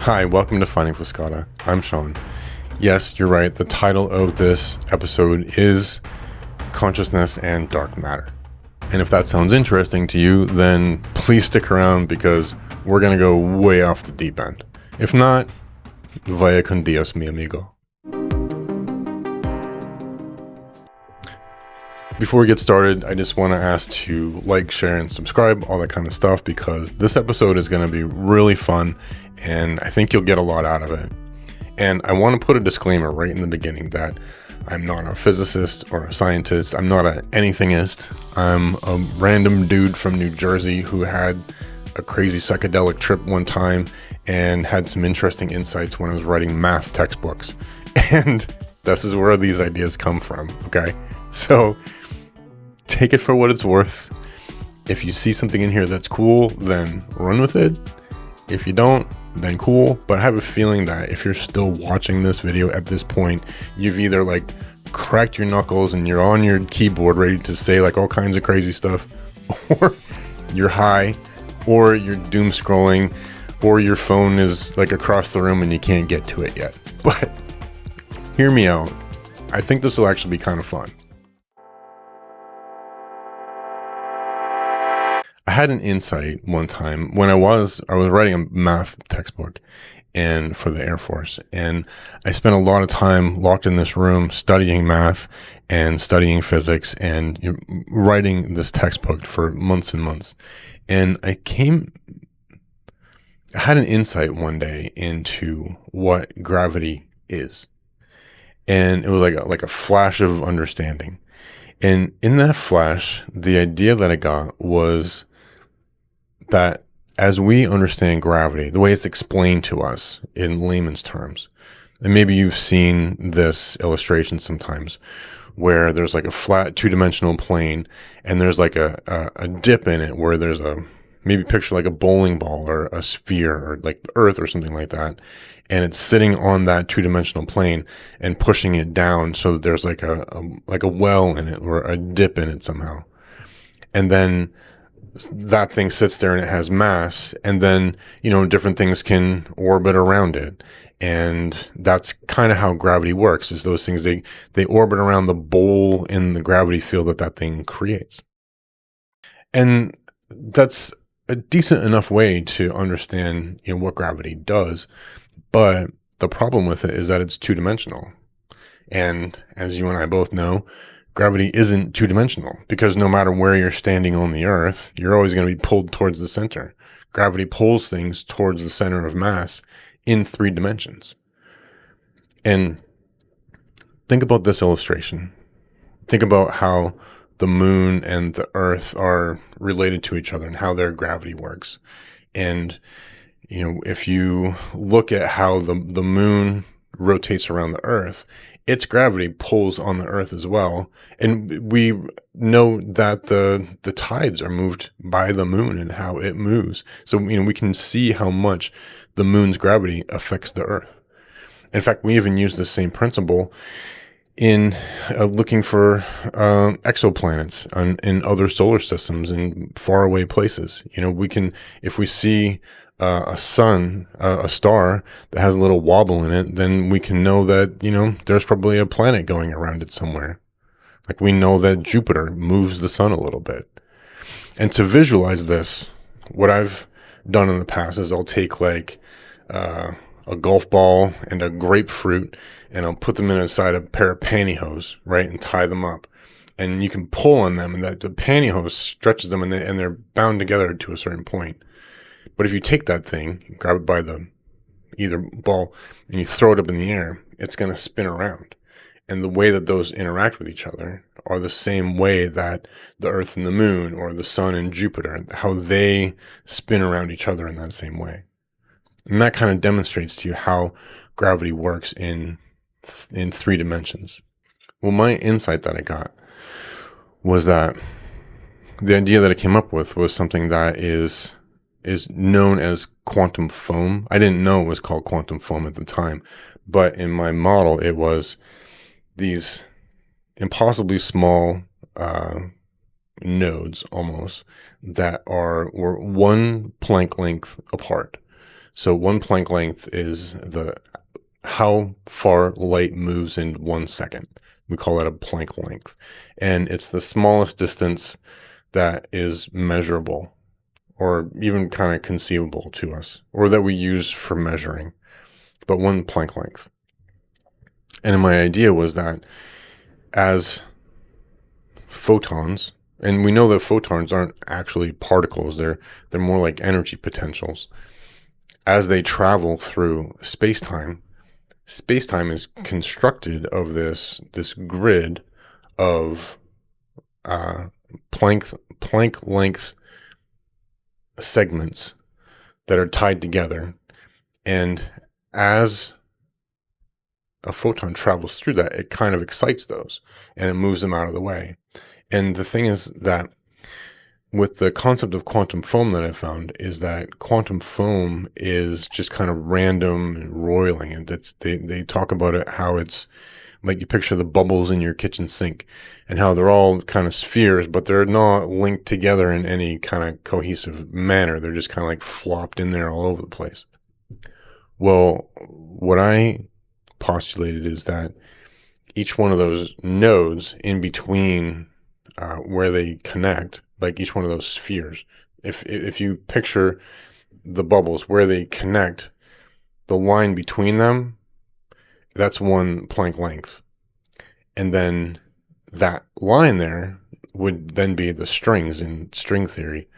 Hi, welcome to Finding Fuscata. I'm Sean. Yes, you're right. The title of this episode is Consciousness and Dark Matter. And if that sounds interesting to you, then please stick around because we're going to go way off the deep end. If not, vaya con Dios, mi amigo. Before we get started, I just want to ask to like, share, and subscribe, all that kind of stuff, because this episode is going to be really fun, and I think you'll get a lot out of it. And I want to put a disclaimer right in the beginning that I'm not a physicist or a scientist. I'm not an anythingist. I'm a random dude from New Jersey who had a crazy psychedelic trip one time and had some interesting insights when I was writing math textbooks. And this is where these ideas come from, okay? So take it for what it's worth. If you see something in here that's cool, then run with it. If you don't, then cool. But I have a feeling that if you're still watching this video at this point, you've either like cracked your knuckles and you're on your keyboard ready to say like all kinds of crazy stuff, or you're high, or you're doom scrolling, or your phone is like across the room and you can't get to it yet. But hear me out. I think this will actually be kind of fun. I had an insight one time when I was writing a math textbook and for the Air Force, and I spent a lot of time locked in this room studying math and studying physics and writing this textbook for months and months. And I had an insight one day into what gravity is. And it was like a flash of understanding. And in that flash, the idea that I got was that as we understand gravity, the way it's explained to us in layman's terms, and maybe you've seen this illustration sometimes, where there's like a flat two-dimensional plane and there's like a dip in it where there's maybe picture like a bowling ball or a sphere or like the earth or something like that. And it's sitting on that two-dimensional plane and pushing it down so that there's like a well in it or a dip in it somehow. And then that thing sits there and it has mass, and then, different things can orbit around it. And that's kind of how gravity works, is those things, they orbit around the bowl in the gravity field that thing creates. And that's a decent enough way to understand, what gravity does. But the problem with it is that it's two-dimensional. And as you and I both know, gravity isn't two-dimensional, because no matter where you're standing on the earth, you're always going to be pulled towards the center. Gravity pulls things towards the center of mass in 3 dimensions. And think about this illustration. Think about how the moon and the earth are related to each other and how their gravity works. And, if you look at how the moon rotates around the earth, its gravity pulls on the earth as well. And we know that the tides are moved by the moon and how it moves. So, we can see how much the moon's gravity affects the earth. In fact, we even use the same principle in looking for exoplanets in other solar systems in faraway places. We can, if we see a star that has a little wobble in it, then we can know that, there's probably a planet going around it somewhere. Like we know that Jupiter moves the sun a little bit. And to visualize this, what I've done in the past is I'll take like a golf ball and a grapefruit, and I'll put them inside a pair of pantyhose, right, and tie them up. And you can pull on them, and that the pantyhose stretches them, and they're bound together to a certain point. But if you take that thing, you grab it by either ball, and you throw it up in the air, it's going to spin around. And the way that those interact with each other are the same way that the Earth and the Moon, or the Sun and Jupiter, how they spin around each other in that same way. And that kind of demonstrates to you how gravity works in 3 dimensions. Well, my insight that I got was that the idea that I came up with was something that is known as quantum foam. I didn't know it was called quantum foam at the time, but in my model, it was these impossibly small nodes almost that were 1 Planck length apart. So one Planck length is the how far light moves in 1 second. We call that a Planck length. And it's the smallest distance that is measurable or even kind of conceivable to us, or that we use for measuring, but one Planck length. And my idea was that as photons, and we know that photons aren't actually particles, they're more like energy potentials. As they travel through space-time is constructed of this grid of Planck length segments that are tied together. And as a photon travels through that, it kind of excites those and it moves them out of the way. And the thing is that with the concept of quantum foam that I found is that quantum foam is just kind of random and roiling. And they talk about it, how it's like you picture the bubbles in your kitchen sink and how they're all kind of spheres, but they're not linked together in any kind of cohesive manner. They're just kind of like flopped in there all over the place. Well, what I postulated is that each one of those nodes in between where they connect, like each one of those spheres, if you picture the bubbles where they connect, the line between them, that's one Planck length. And then that line there would then be the strings in string theory.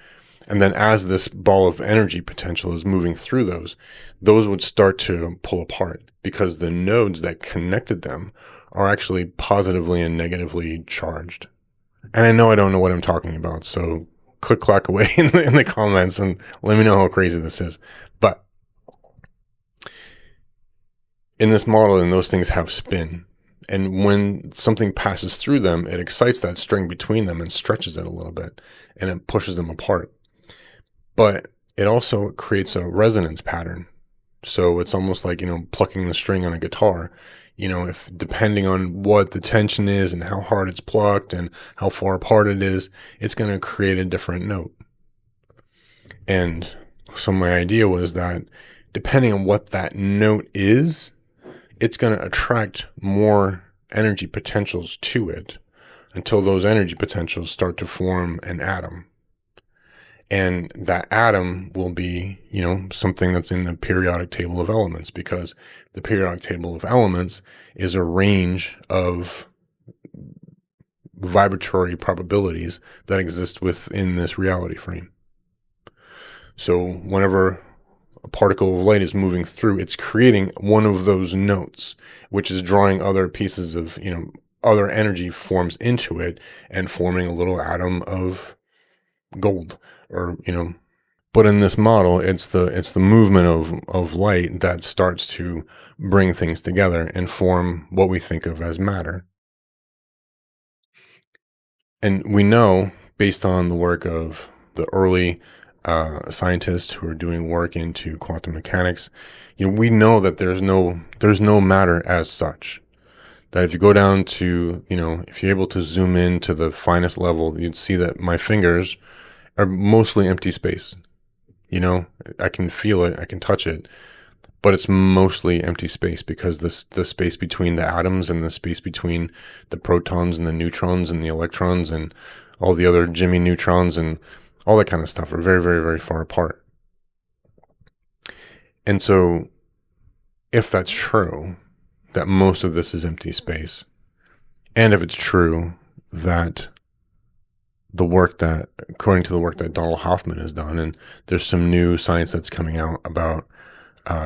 And then as this ball of energy potential is moving through those would start to pull apart because the nodes that connected them are actually positively and negatively charged. And I know I don't know what I'm talking about, so click clack away in the comments and let me know how crazy this is. But in this model, and those things have spin. And when something passes through them, it excites that string between them and stretches it a little bit, and it pushes them apart. But it also creates a resonance pattern. So it's almost like, plucking the string on a guitar. If depending on what the tension is and how hard it's plucked and how far apart it is, it's going to create a different note. And so my idea was that depending on what that note is, it's going to attract more energy potentials to it until those energy potentials start to form an atom. And that atom will be, something that's in the periodic table of elements, because the periodic table of elements is a range of vibratory probabilities that exist within this reality frame. So whenever a particle of light is moving through, it's creating one of those notes, which is drawing other pieces of, other energy forms into it and forming a little atom of gold, or but in this model, it's the movement of light that starts to bring things together and form what we think of as matter. And we know, based on the work of the early scientists who are doing work into quantum mechanics, we know that there's no matter as such. That if you go down to, if you're able to zoom in to the finest level, you'd see that my fingers are mostly empty space. I can feel it, I can touch it, but it's mostly empty space, because the space between the atoms and the space between the protons and the neutrons and the electrons and all the other Jimmy neutrons and all that kind of stuff are very, very, very far apart. And so if that's true, that most of this is empty space, and if it's true that according to the work that Donald Hoffman has done, and there's some new science that's coming out about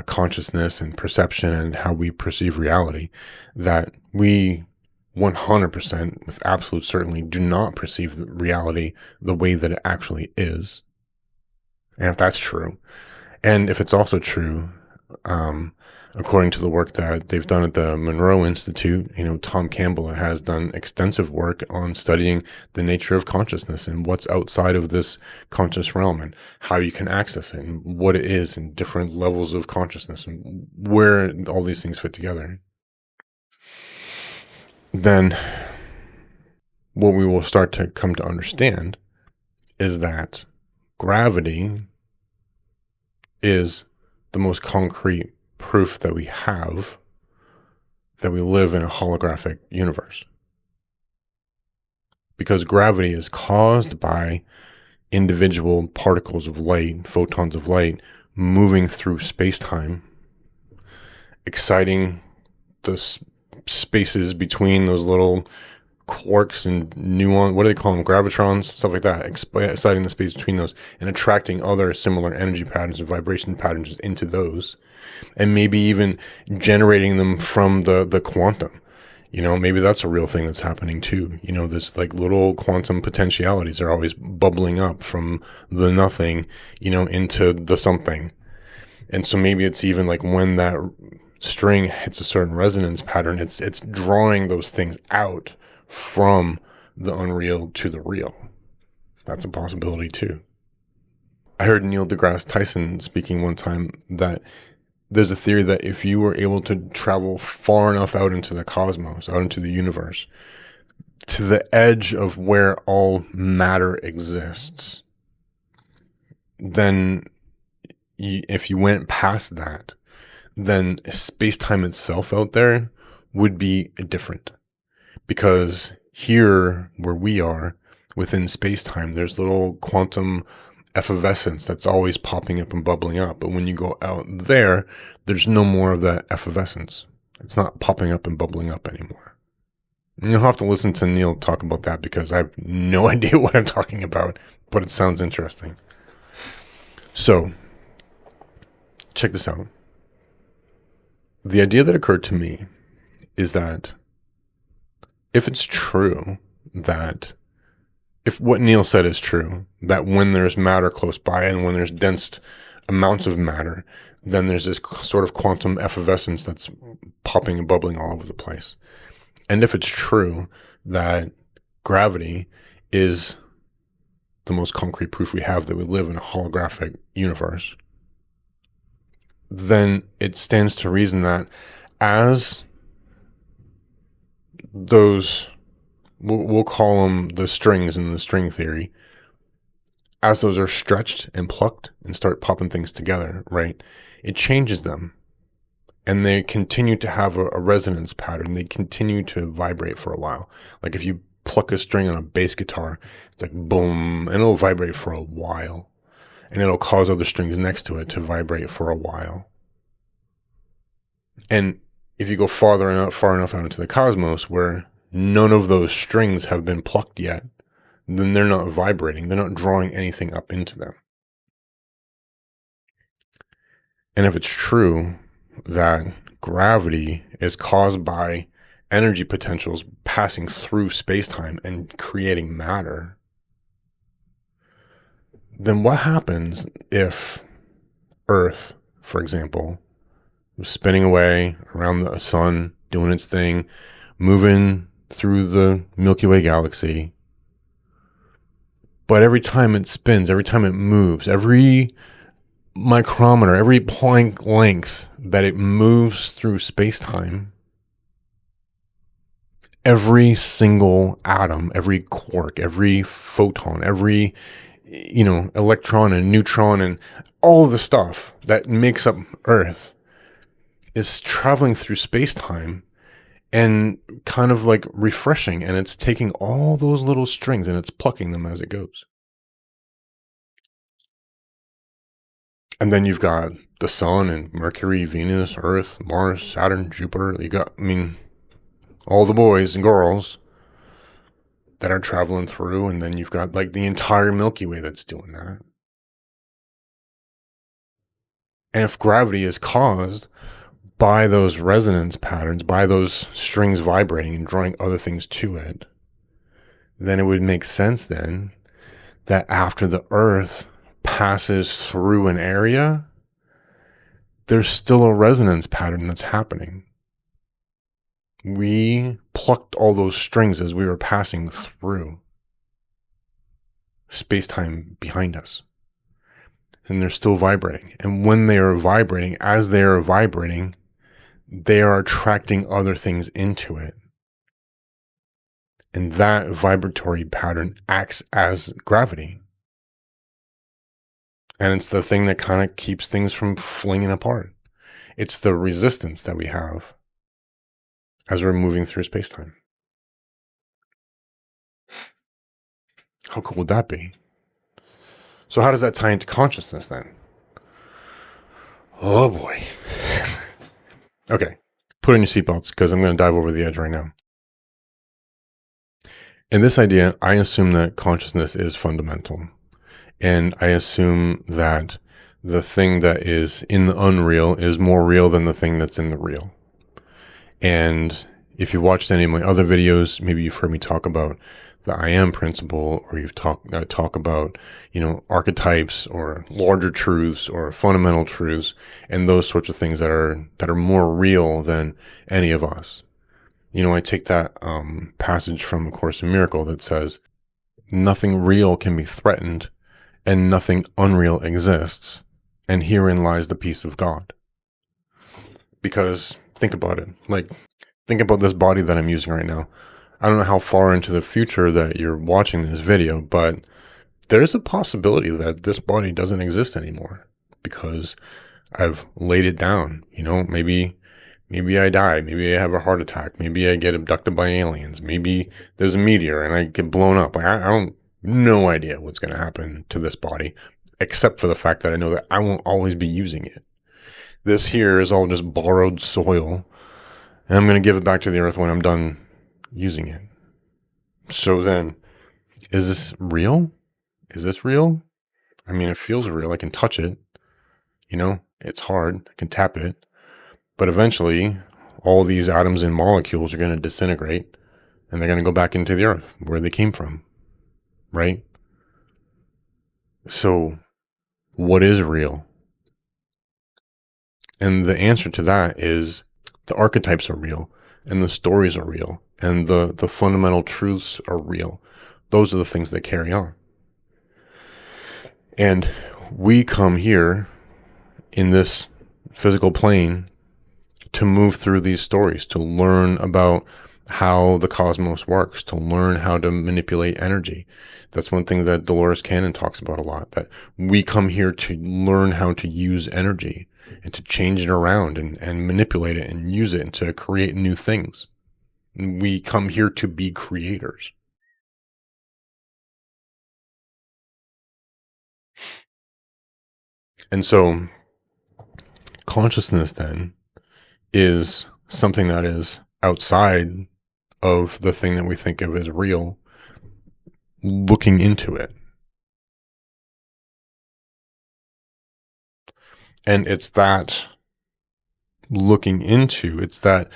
consciousness and perception and how we perceive reality, that we 100% with absolute certainty do not perceive the reality the way that it actually is. And if that's true, and if it's also true, according to the work that they've done at the Monroe Institute, Tom Campbell has done extensive work on studying the nature of consciousness and what's outside of this conscious realm and how you can access it and what it is and different levels of consciousness and where all these things fit together. Then what we will start to come to understand is that gravity is the most concrete proof that we have that we live in a holographic universe. Because gravity is caused by individual particles of light, photons of light, moving through space-time, exciting the spaces between those little quarks and what do they call them? Gravitrons, stuff like that, exciting the space between those and attracting other similar energy patterns and vibration patterns into those, and maybe even generating them from the quantum. Maybe that's a real thing that's happening too. This like little quantum potentialities are always bubbling up from the nothing, into the something. And so maybe it's even like when that string hits a certain resonance pattern, it's drawing those things out from the unreal to the real. That's a possibility too. I heard Neil deGrasse Tyson speaking one time that there's a theory that if you were able to travel far enough out into the cosmos, out into the universe, to the edge of where all matter exists, then if you went past that, then space-time itself out there would be different. Because here, where we are, within space-time, there's little quantum effervescence that's always popping up and bubbling up. But when you go out there, there's no more of that effervescence. It's not popping up and bubbling up anymore. And you'll have to listen to Neil talk about that because I have no idea what I'm talking about, but it sounds interesting. So, check this out. The idea that occurred to me is that if it's true that if what Neil said is true, that when there's matter close by and when there's dense amounts of matter, then there's this sort of quantum effervescence that's popping and bubbling all over the place. And if it's true that gravity is the most concrete proof we have that we live in a holographic universe, then it stands to reason that as those, we'll call them the strings in the string theory, as those are stretched and plucked and start popping things together, right, it changes them. And they continue to have a resonance pattern. They continue to vibrate for a while. Like if you pluck a string on a bass guitar, it's like boom, and it'll vibrate for a while. And it'll cause other strings next to it to vibrate for a while. And if you go far enough out into the cosmos where none of those strings have been plucked yet, then they're not vibrating. They're not drawing anything up into them. And if it's true that gravity is caused by energy potentials passing through space-time and creating matter, then what happens if Earth, for example, was spinning away around the sun, doing its thing, moving through the Milky Way galaxy, but every time it spins, every time it moves, every micrometer, every Planck length that it moves through space-time, every single atom, every quark, every photon, every electron and neutron and all the stuff that makes up Earth is traveling through space-time and kind of like refreshing, and it's taking all those little strings and it's plucking them as it goes. And then you've got the sun and Mercury, Venus, Earth, Mars, Saturn, Jupiter. You got, all the boys and girls that are traveling through. And then you've got like the entire Milky Way that's doing that. And if gravity is caused by those resonance patterns, by those strings vibrating and drawing other things to it, then it would make sense then that after the Earth passes through an area, there's still a resonance pattern that's happening. We plucked all those strings as we were passing through space-time behind us. And they're still vibrating. And when they are vibrating, as they are vibrating, they are attracting other things into it. And that vibratory pattern acts as gravity. And it's the thing that kind of keeps things from flinging apart. It's the resistance that we have as we're moving through space-time. How cool would that be? So how does that tie into consciousness then? Oh boy. Okay, put on your seatbelts because I'm going to dive over the edge right now. In this idea, I assume that consciousness is fundamental. And I assume that the thing that is in the unreal is more real than the thing that's in the real. And if you watched any of my other videos, maybe you've heard me talk about the I am principle, or you've talk about, archetypes or larger truths or fundamental truths and those sorts of things that are more real than any of us. I take that passage from A Course in Miracles that says, nothing real can be threatened and nothing unreal exists. And herein lies the peace of God. Because think about it. Think about this body that I'm using right now. I don't know how far into the future that you're watching this video, but there's a possibility that this body doesn't exist anymore because I've laid it down. Maybe I die. Maybe I have a heart attack. Maybe I get abducted by aliens. Maybe there's a meteor and I get blown up. I don't, no idea what's going to happen to this body, except for the fact that I know that I won't always be using it. This here is all just borrowed soil, and I'm going to give it back to the earth when I'm done using it. So then, is this real? Is this real? I mean, it feels real. I can touch it. It's hard. I can tap it. But eventually, all these atoms and molecules are going to disintegrate, and they're going to go back into the earth where they came from, right? So, what is real? And the answer to that is the archetypes are real, and the stories are real, and the fundamental truths are real. Those are the things that carry on. And we come here in this physical plane to move through these stories, to learn about how the cosmos works, to learn how to manipulate energy. That's one thing that Dolores Cannon talks about a lot, that we come here to learn how to use energy and to change it around and manipulate it and use it and to create new things. We come here to be creators. And so consciousness then is something that is outside of the thing that we think of as real, looking into it. And it's that looking into, it's that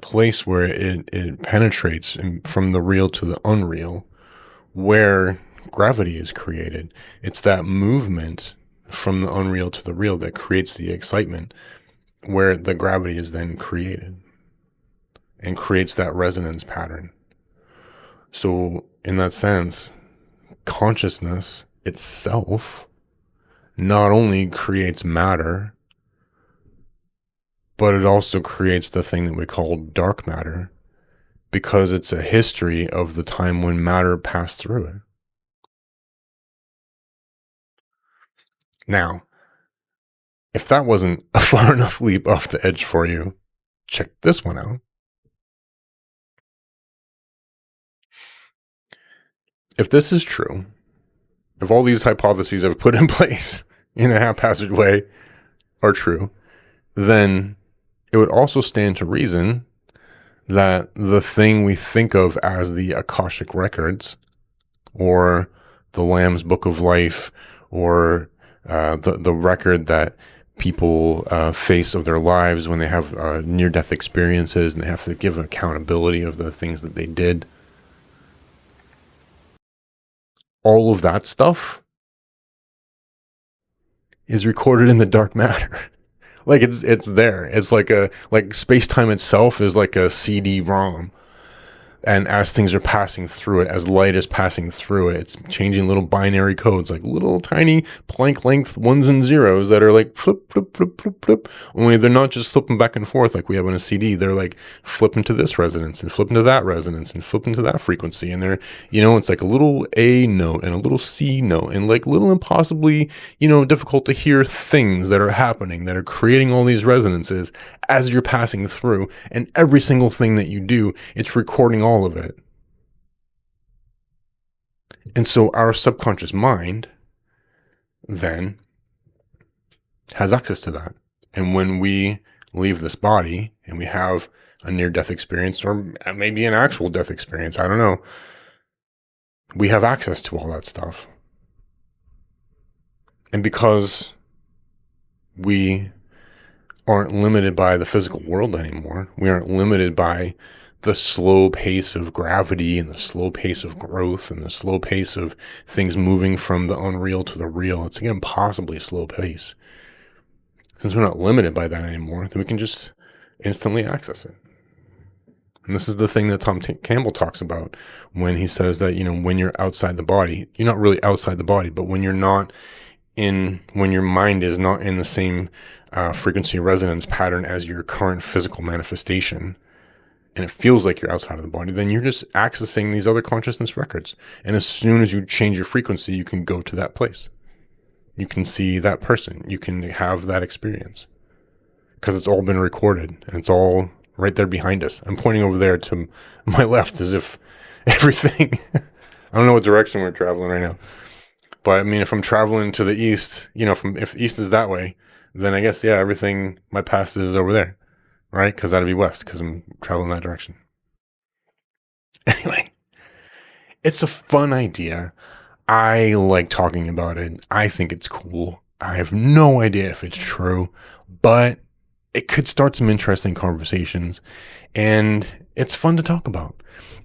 place where it penetrates from the real to the unreal, where gravity is created. It's that movement from the unreal to the real that creates the excitement, where the gravity is then created and creates that resonance pattern. So in that sense, consciousness itself not only creates matter, but it also creates the thing that we call dark matter, because it's a history of the time when matter passed through it. Now, if that wasn't a far enough leap off the edge for you, check this one out. If this is true, if all these hypotheses I've put in place in a haphazard way are true, then it would also stand to reason that the thing we think of as the Akashic Records, or the Lamb's Book of Life, or the record that people face of their lives when they have near-death experiences and they have to give accountability of the things that they did. All of that stuff is recorded in the dark matter. Like it's there. It's like space-time itself is like a CD-ROM. And as things are passing through it, as light is passing through it, it's changing little binary codes, like little tiny Planck length ones and zeros that are like flip, flip, flip, flip, flip. Only they're not just flipping back and forth like we have on a CD. They're like flipping to this resonance and flipping to that resonance and flipping to that frequency. And they're, it's like a little A note and a little C note and like little impossibly, difficult to hear things that are happening that are creating all these resonances as you're passing through. And every single thing that you do, it's recording all of it. And so our subconscious mind then has access to that. And when we leave this body and we have a near-death experience, or maybe an actual death experience, I don't know, we have access to all that stuff. And because we aren't limited by the physical world anymore, we aren't limited by the slow pace of gravity and the slow pace of growth and the slow pace of things moving from the unreal to the real. It's an impossibly slow pace. Since we're not limited by that anymore, then we can just instantly access it. And this is the thing that Tom Campbell talks about when he says that, when you're outside the body, you're not really outside the body, but when when your mind is not in the same frequency resonance pattern as your current physical manifestation, and it feels like you're outside of the body, then you're just accessing these other consciousness records. And as soon as you change your frequency, you can go to that place. You can see that person. You can have that experience. Because it's all been recorded. And it's all right there behind us. I'm pointing over there to my left as if everything... I don't know what direction we're traveling right now. But I mean, if I'm traveling to the east, if east is that way, then I guess, everything, my past is over there. Right? Because that'd be west, because I'm traveling that direction. Anyway, it's a fun idea. I like talking about it. I think it's cool. I have no idea if it's true, but it could start some interesting conversations, and it's fun to talk about.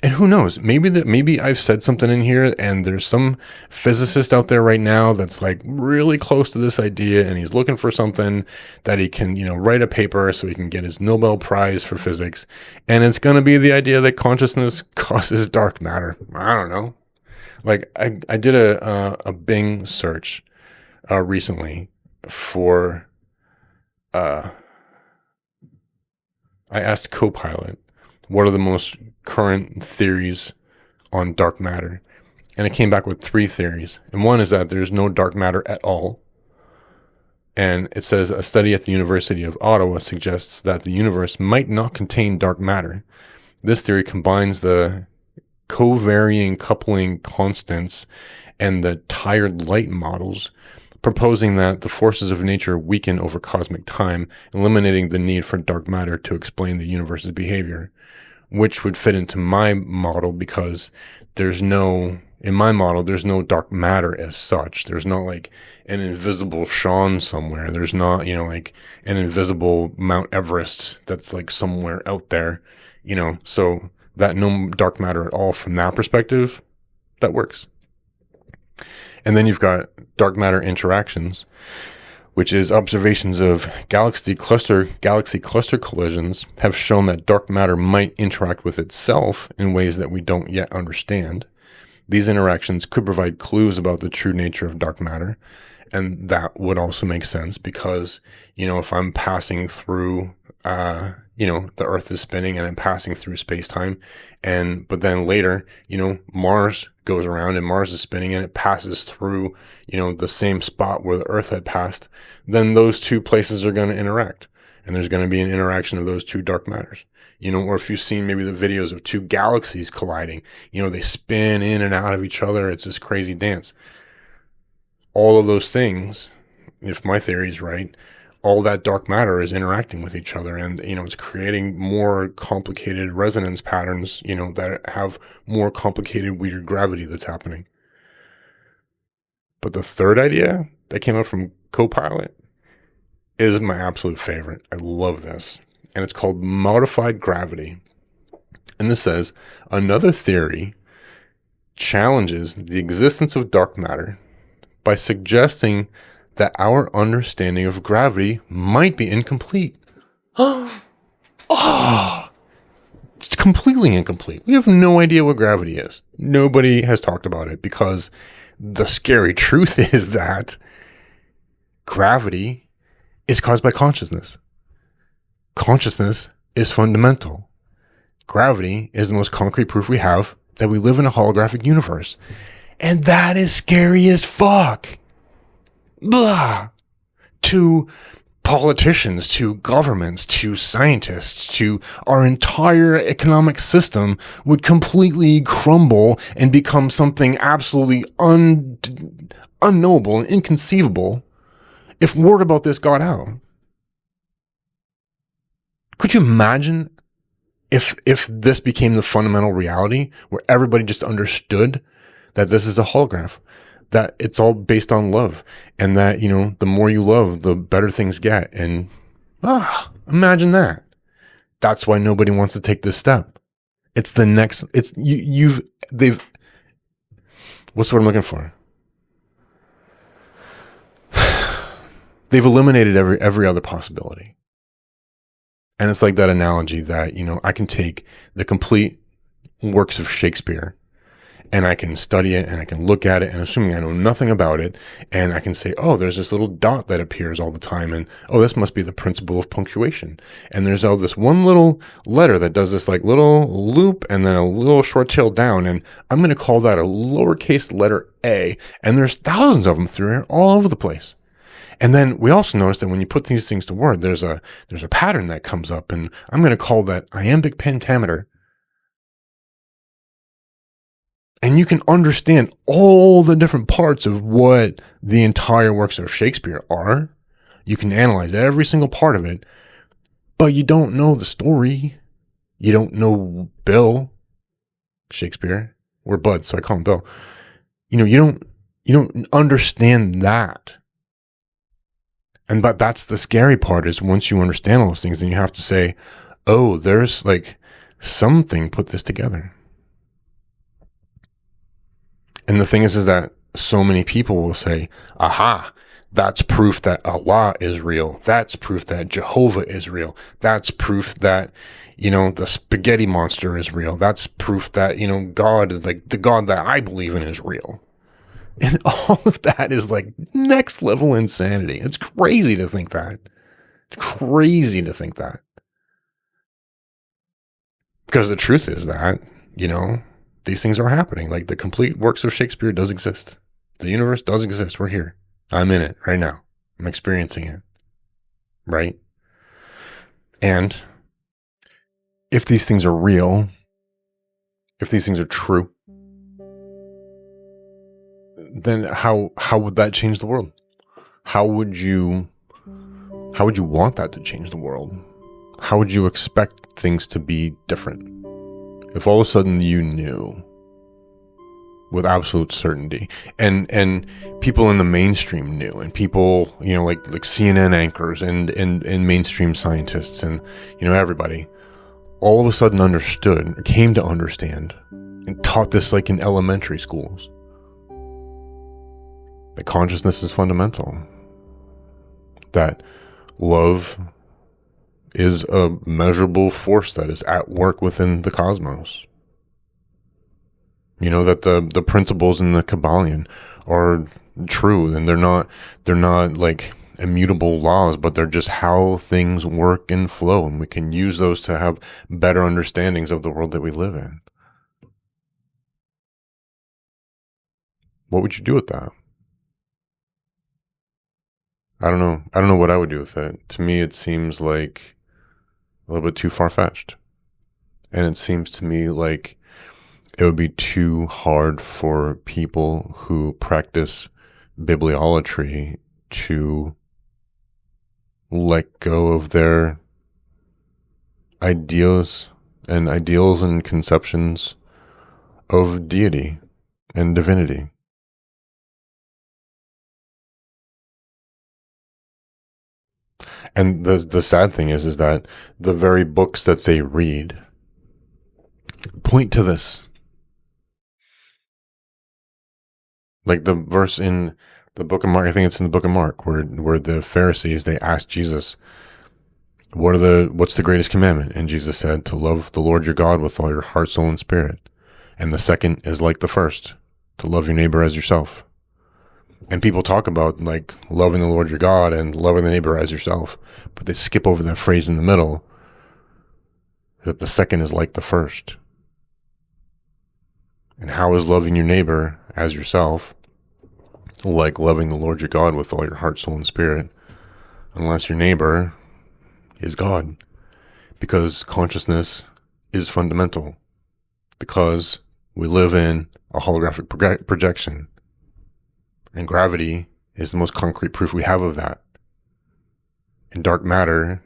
And who knows? Maybe I've said something in here, and there's some physicist out there right now that's like really close to this idea, and he's looking for something that he can, write a paper so he can get his Nobel Prize for physics. And it's going to be the idea that consciousness causes dark matter. I don't know. Like I did a Bing search recently for I asked Copilot, what are the most current theories on dark matter? And it came back with 3 theories. And one is that there's no dark matter at all. And it says a study at the University of Ottawa suggests that the universe might not contain dark matter. This theory combines the covariant coupling constants and the tired light models, proposing that the forces of nature weaken over cosmic time, eliminating the need for dark matter to explain the universe's behavior, which would fit into my model because in my model, there's no dark matter as such. There's not like an invisible Sean somewhere. There's not, like an invisible Mount Everest that's like somewhere out there, so that no dark matter at all from that perspective, that works. And then you've got dark matter interactions, which is observations of galaxy cluster collisions have shown that dark matter might interact with itself in ways that we don't yet understand. These interactions could provide clues about the true nature of dark matter. And that would also make sense because, if I'm passing through, the Earth is spinning and I'm passing through space-time, but then later, Mars goes around and Mars is spinning and it passes through, the same spot where the Earth had passed, then those two places are going to interact. And there's going to be an interaction of those two dark matters. Or if you've seen maybe the videos of two galaxies colliding, they spin in and out of each other. It's this crazy dance. All of those things, if my theory is right, all that dark matter is interacting with each other, and it's creating more complicated resonance patterns, that have more complicated weird gravity that's happening. But the third idea that came up from Copilot is my absolute favorite. I love this. And it's called modified gravity. And this says, another theory challenges the existence of dark matter by suggesting that our understanding of gravity might be incomplete. Oh, completely incomplete. We have no idea what gravity is. Nobody has talked about it because the scary truth is that gravity is caused by consciousness. Consciousness is fundamental. Gravity is the most concrete proof we have that we live in a holographic universe. And that is scary as fuck. Blah. To politicians, to governments, to scientists, to our entire economic system would completely crumble and become something absolutely unknowable and inconceivable if word about this got out. Could you imagine if this became the fundamental reality where everybody just understood that this is a holograph, that it's all based on love, and that, you know, the more you love, the better things get. And imagine that. That's why nobody wants to take this step. It's the next, what's the word I'm looking for? They've eliminated every other possibility. And it's like that analogy that, you know, I can take the complete works of Shakespeare and I can study it and I can look at it, and assuming I know nothing about it, and I can say, oh, there's this little dot that appears all the time, and oh, this must be the principle of punctuation. And there's this one little letter that does this like little loop and then a little short tail down, and I'm going to call that a lowercase letter A, and there's thousands of them through here all over the place. And then we also notice that when you put these things to word, there's a pattern that comes up, and I'm going to call that iambic pentameter. And you can understand all the different parts of what the entire works of Shakespeare are. You can analyze every single part of it, but you don't know the story. You don't know Bill Shakespeare. We're buds, so I call him Bill. You know, you don't understand that. But that's the scary part, is once you understand all those things, then you have to say, oh, there's like something put this together. And the thing is that so many people will say, aha, that's proof that Allah is real. That's proof that Jehovah is real. That's proof that, you know, the spaghetti monster is real. That's proof that, you know, God, like the God that I believe in, is real. And all of that is like next level insanity. It's crazy to think that. It's crazy to think that. Because the truth is that, you know, these things are happening. Like the complete works of Shakespeare does exist. The universe does exist. We're here. I'm in it right now. I'm experiencing it. Right? And if these things are real, if these things are true, then how would that change the world? How would you want that to change the world? How would you expect things to be different? If all of a sudden you knew with absolute certainty, and people in the mainstream knew, and people, you know, like CNN anchors and mainstream scientists and, you know, everybody all of a sudden understood, or came to understand, and taught this like in elementary schools, that consciousness is fundamental, that love is a measurable force that is at work within the cosmos. You know, that the principles in the Kabbalion are true, and they're not like immutable laws, but they're just how things work and flow, and we can use those to have better understandings of the world that we live in. What would you do with that? I don't know. I don't know what I would do with it. To me, it seems like a little bit too far-fetched. And it seems to me like it would be too hard for people who practice bibliolatry to let go of their ideals and conceptions of deity and divinity. And the sad thing is that the very books that they read point to this. Like the verse in the book of Mark, I think it's in the book of Mark, where the Pharisees, they asked Jesus, What's the greatest commandment? And Jesus said, to love the Lord your God with all your heart, soul, and spirit. And the second is like the first, to love your neighbor as yourself. And people talk about like loving the Lord your God and loving the neighbor as yourself, but they skip over that phrase in the middle, that the second is like the first. And how is loving your neighbor as yourself like loving the Lord your God with all your heart, soul, and spirit, unless your neighbor is God? Because consciousness is fundamental. Because we live in a holographic projection. And gravity is the most concrete proof we have of that. And dark matter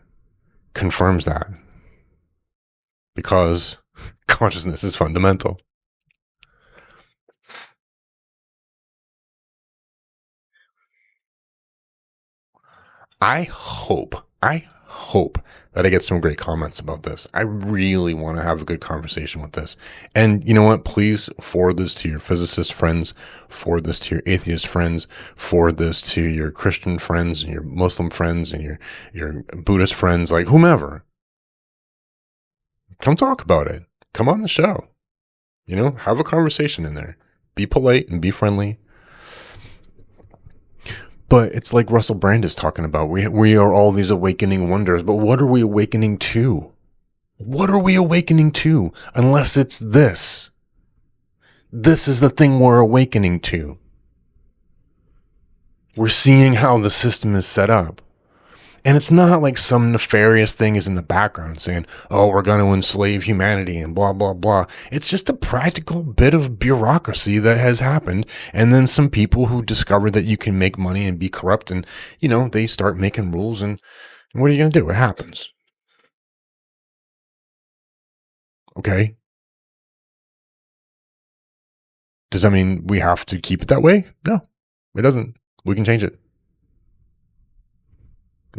confirms that. Because consciousness is fundamental. I hope that I get some great comments about this. I really want to have a good conversation with this. And you know what? Please forward this to your physicist friends, forward this to your atheist friends, forward this to your Christian friends and your Muslim friends and your Buddhist friends, like whomever. Come talk about it. Come on the show. You know, have a conversation in there. Be polite and be friendly. But it's like Russell Brand is talking about. We are all these awakening wonders, but what are we awakening to? What are we awakening to? Unless it's this. This is the thing we're awakening to. We're seeing how the system is set up. And it's not like some nefarious thing is in the background saying, oh, we're going to enslave humanity and blah, blah, blah. It's just a practical bit of bureaucracy that has happened. And then some people who discover that you can make money and be corrupt and, you know, they start making rules. And what are you going to do? It happens. Okay. Does that mean we have to keep it that way? No, it doesn't. We can change it.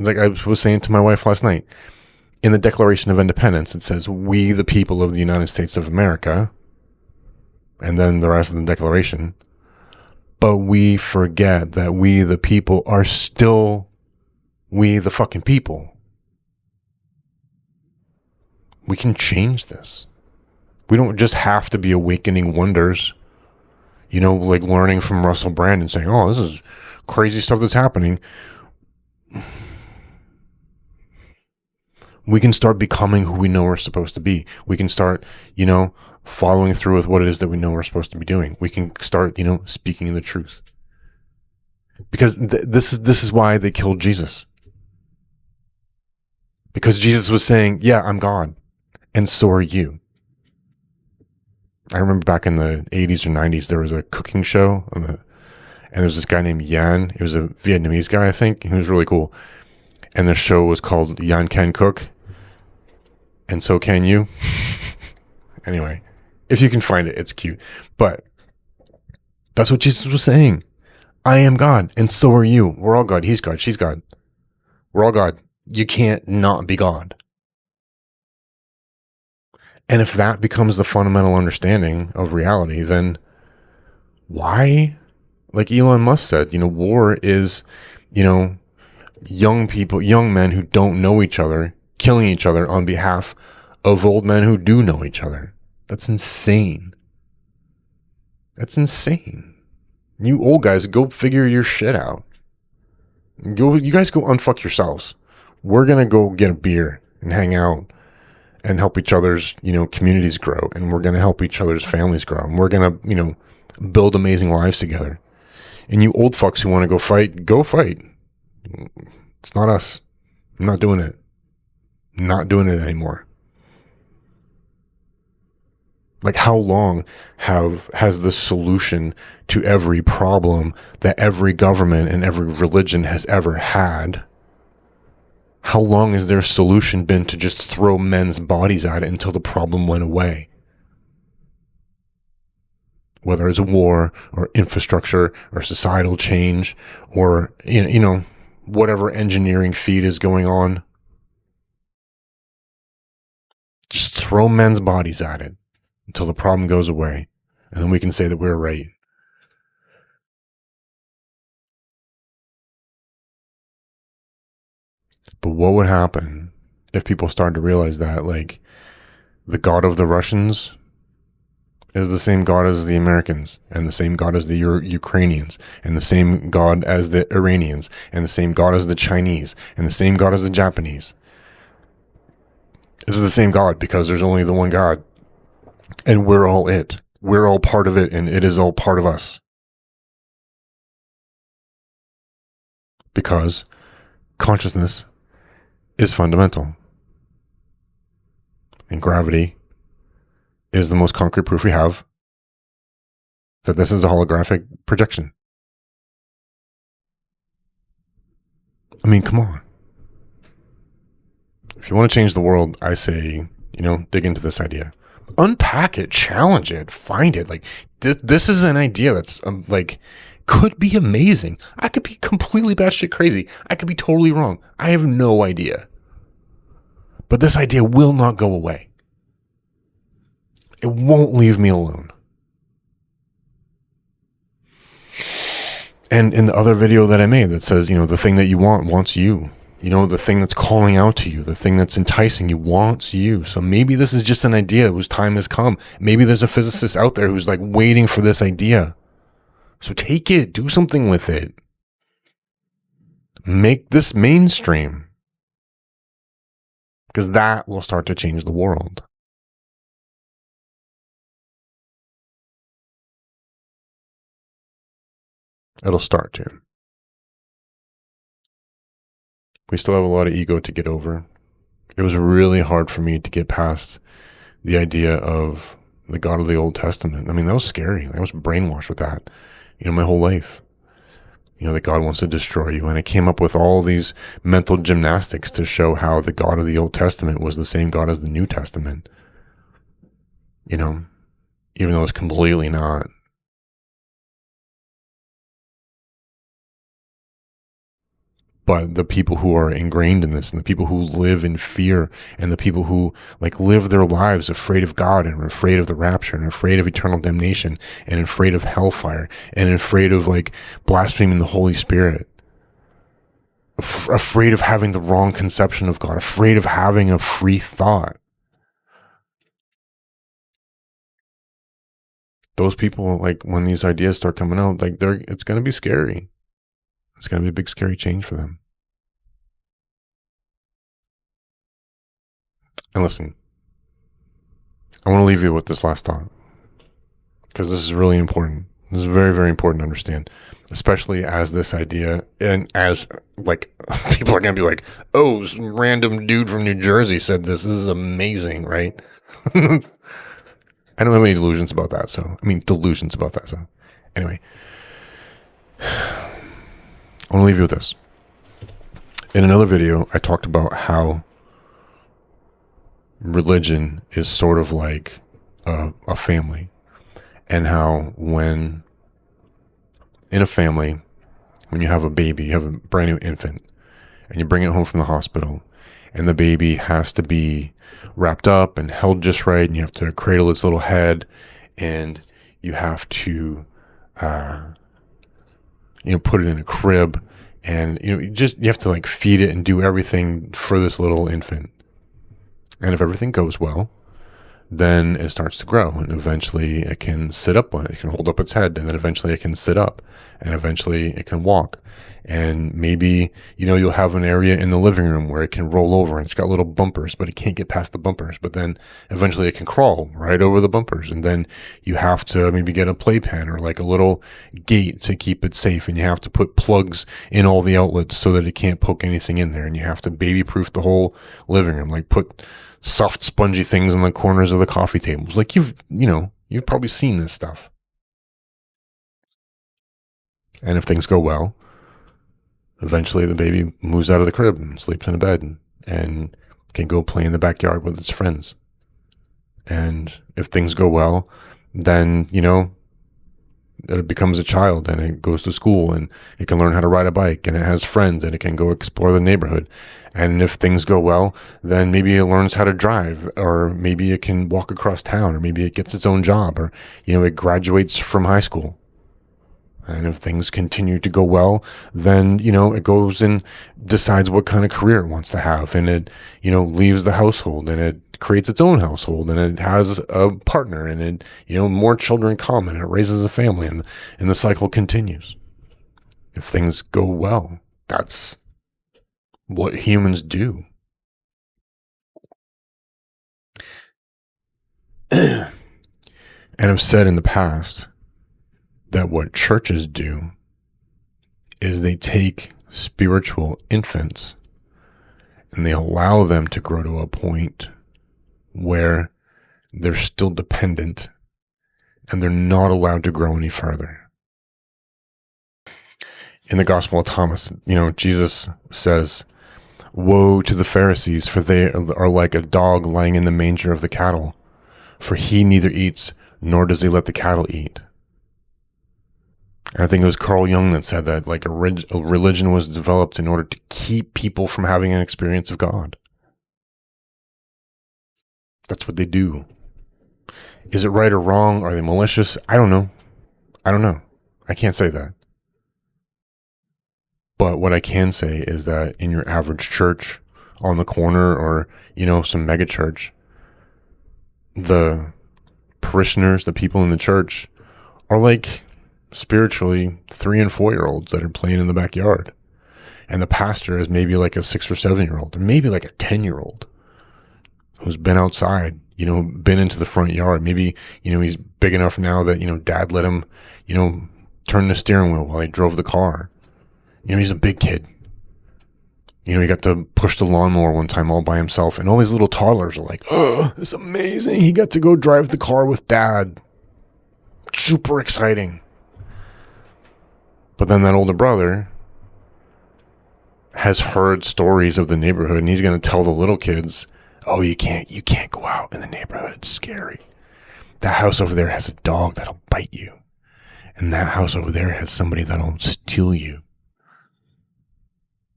Like I was saying to my wife last night, in the Declaration of Independence, it says, we the people of the United States of America, and then the rest of the declaration. But we forget that we the people are still we the fucking people. We can change this. We don't just have to be awakening wonders, you know, like learning from Russell Brand and saying, oh, this is crazy stuff that's happening. We can start becoming who we know we're supposed to be. We can start, you know, following through with what it is that we know we're supposed to be doing. We can start, you know, speaking the truth. Because this is why they killed Jesus. Because Jesus was saying, yeah, I'm God, and so are you. I remember back in the 80s or 90s, there was a cooking show, and there was this guy named Yan. He was a Vietnamese guy, I think. He was really cool. And the show was called Yan Can Cook. And so can you. Anyway, if you can find it, it's cute. But that's what Jesus was saying. I am God, and so are you. We're all God. He's God. She's God. We're all God. You can't not be God. And if that becomes the fundamental understanding of reality, then why? Like Elon Musk said, you know, war is, you know, young people, young men who don't know each other, killing each other on behalf of old men who do know each other. That's insane. That's insane. You old guys, go figure your shit out. You guys go unfuck yourselves. We're going to go get a beer and hang out and help each other's, you know, communities grow. And we're going to help each other's families grow. And we're going to, you know, build amazing lives together. And you old fucks who want to go fight. It's not us. I'm not doing it. I'm not doing it anymore. Like, how long has the solution to every problem that every government and every religion has ever had, how long has their solution been to just throw men's bodies at it until the problem went away? Whether it's war or infrastructure or societal change or, you know, whatever engineering feat is going on. Just throw men's bodies at it until the problem goes away. And then we can say that we're right. But what would happen if people started to realize that, like, the God of the Russians is the same God as the Americans, and the same God as the Ukrainians, and the same God as the Iranians, and the same God as the Chinese, and the same God as the Japanese. It's the same God because there's only the one God, and we're all it. We're all part of it, and it is all part of us. Because consciousness is fundamental, and gravity is the most concrete proof we have that this is a holographic projection. I mean, come on. If you want to change the world, I say, dig into this idea. Unpack it, challenge it, find it. Like, this is an idea that's could be amazing. I could be completely batshit crazy. I could be totally wrong. I have no idea. But this idea will not go away. It won't leave me alone. And in the other video that I made that says, the thing that you want wants you. The thing that's calling out to you, the thing that's enticing you wants you. So maybe this is just an idea whose time has come. Maybe there's a physicist out there who's like waiting for this idea. So take it, do something with it. Make this mainstream. Because that will start to change the world. It'll start to. We still have a lot of ego to get over. It was really hard for me to get past the idea of the God of the Old Testament. I mean, that was scary. I was brainwashed with that, my whole life. That God wants to destroy you. And I came up with all these mental gymnastics to show how the God of the Old Testament was the same God as the New Testament. Even though it's completely not. But the people who are ingrained in this, and the people who live in fear, and the people who live their lives afraid of God, and afraid of the rapture, and afraid of eternal damnation, and afraid of hellfire, and afraid of blaspheming the Holy Spirit, afraid of having the wrong conception of God, afraid of having a free thought. Those people, when these ideas start coming out, it's going to be scary. It's going to be a big, scary change for them. And listen, I want to leave you with this last thought, because this is really important. This is very, very important to understand, especially as this idea, and as people are going to be like, oh, some random dude from New Jersey said this. This is amazing, right? I don't have any delusions about that. So anyway, I want to leave you with this. In another video, I talked about how religion is sort of like a family, and how when in a family, when you have a baby, you have a brand new infant, and you bring it home from the hospital, and the baby has to be wrapped up and held just right, and you have to cradle its little head, and you have to put it in a crib, and you have to feed it and do everything for this little infant. And if everything goes well, then it starts to grow, and eventually it can sit up on it. It can hold up its head, and then eventually it can sit up, and eventually it can walk. And maybe, you'll have an area in the living room where it can roll over, and it's got little bumpers, but it can't get past the bumpers. But then eventually it can crawl right over the bumpers. And then you have to maybe get a playpen or a little gate to keep it safe. And you have to put plugs in all the outlets so that it can't poke anything in there. And you have to baby proof the whole living room, put soft, spongy things in the corners of the coffee tables. You've probably seen this stuff. And if things go well, eventually the baby moves out of the crib and sleeps in a bed and can go play in the backyard with its friends. And if things go well, then, it becomes a child, and it goes to school, and it can learn how to ride a bike, and it has friends, and it can go explore the neighborhood. And if things go well, then maybe it learns how to drive, or maybe it can walk across town, or maybe it gets its own job, or, it graduates from high school. And if things continue to go well, then, it goes and decides what kind of career it wants to have. And it, leaves the household and it creates its own household and it has a partner and it, more children come and it raises a family and the cycle continues. If things go well, that's what humans do. And I've said in the past that what churches do is they take spiritual infants and they allow them to grow to a point where they're still dependent and they're not allowed to grow any further. In the Gospel of Thomas, Jesus says, "Woe to the Pharisees, for they are like a dog lying in the manger of the cattle, for he neither eats nor does he let the cattle eat." And I think it was Carl Jung that said that, like, a religion was developed in order to keep people from having an experience of God. That's what they do. Is it right or wrong? Are they malicious? I don't know. I can't say that. But what I can say is that in your average church on the corner or, some mega church, the parishioners, the people in the church are like spiritually 3 and 4 year olds that are playing in the backyard. And the pastor is maybe like a 6 or 7 year old, or maybe like a 10-year-old who's been outside, been into the front yard. Maybe, he's big enough now that, dad let him, turn the steering wheel while he drove the car. He's a big kid. He got to push the lawnmower one time all by himself. And all these little toddlers are like, "Oh, it's amazing. He got to go drive the car with dad. Super exciting." But then that older brother has heard stories of the neighborhood and he's going to tell the little kids, "Oh, you can't go out in the neighborhood. It's scary. That house over there has a dog that'll bite you. And that house over there has somebody that'll steal you.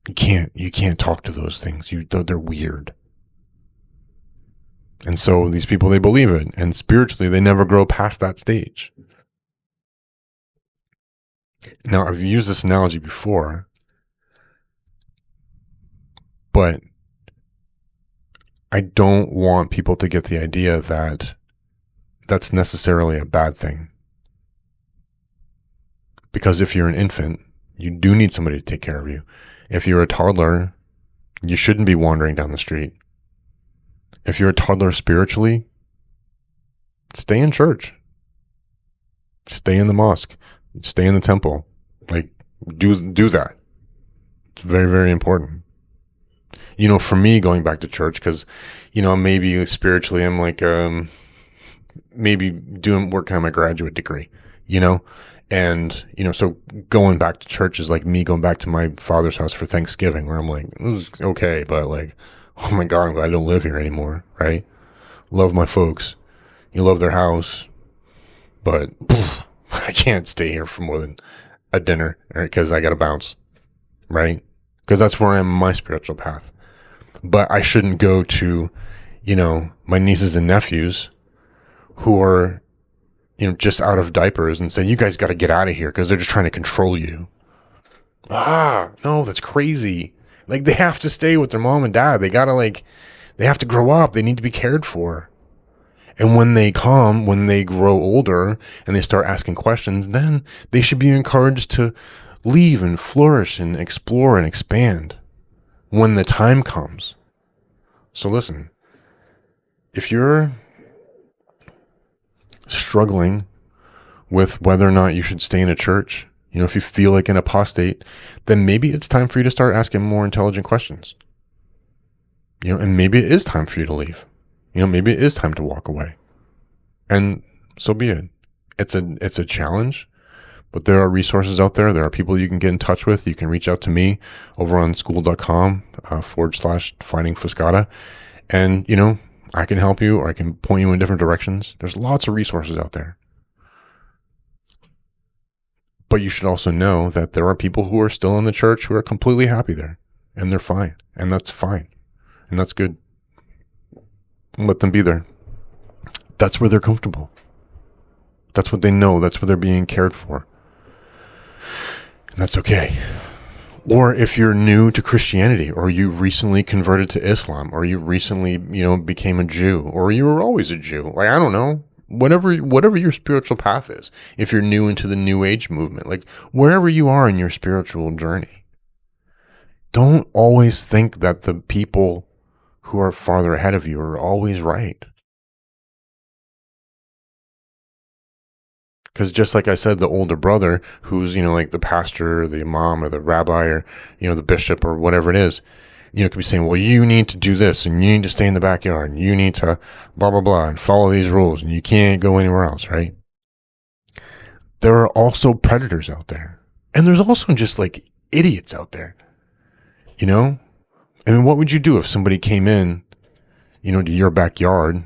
You can't talk to those things. They're weird." And so these people, they believe it. And spiritually, they never grow past that stage. Now, I've used this analogy before, but I don't want people to get the idea that that's necessarily a bad thing. Because if you're an infant, you do need somebody to take care of you. If you're a toddler, you shouldn't be wandering down the street. If you're a toddler spiritually, stay in church. Stay in the mosque. Stay in the temple. Like, do that. It's very, very important. For me, going back to church, because, maybe spiritually I'm like, maybe working on my graduate degree, And, so going back to church is like me going back to my father's house for Thanksgiving, where I'm like, this is okay, but like, oh my God, I'm glad I don't live here anymore, right? Love my folks. You love their house, but I can't stay here for more than a dinner, right? Because I got to bounce, right? Because that's where I am in my spiritual path. But I shouldn't go to, my nieces and nephews who are, just out of diapers and say, "You guys got to get out of here," because they're just trying to control you. No, that's crazy. Like, they have to stay with their mom and dad. They have to grow up. They need to be cared for. And when they grow older and they start asking questions, then they should be encouraged to leave and flourish and explore and expand when the time comes. So listen, if you're struggling with whether or not you should stay in a church, if you feel like an apostate, then maybe it's time for you to start asking more intelligent questions. And maybe it is time for you to leave. Maybe it is time to walk away. And so be it. It's a challenge, but there are resources out there. There are people you can get in touch with. You can reach out to me over on school.com /finding Fuscata. And, I can help you, or I can point you in different directions. There's lots of resources out there. But you should also know that there are people who are still in the church who are completely happy there, and they're fine, and that's fine, and that's good. Let them be there. That's where they're comfortable. That's what they know. That's where they're being cared for. And that's okay. Or if you're new to Christianity, or you recently converted to Islam, or you recently, became a Jew, or you were always a Jew. Like, I don't know. Whatever your spiritual path is. If you're new into the New Age movement, like wherever you are in your spiritual journey, don't always think that the people who are farther ahead of you are always right. Because just like I said, the older brother who's, like the pastor, or the imam, or the rabbi, or, the bishop, or whatever it is, could be saying, well, you need to do this, and you need to stay in the backyard, and you need to blah, blah, blah, and follow these rules, and you can't go anywhere else, right? There are also predators out there. And there's also just like idiots out there, I mean, what would you do if somebody came in, to your backyard,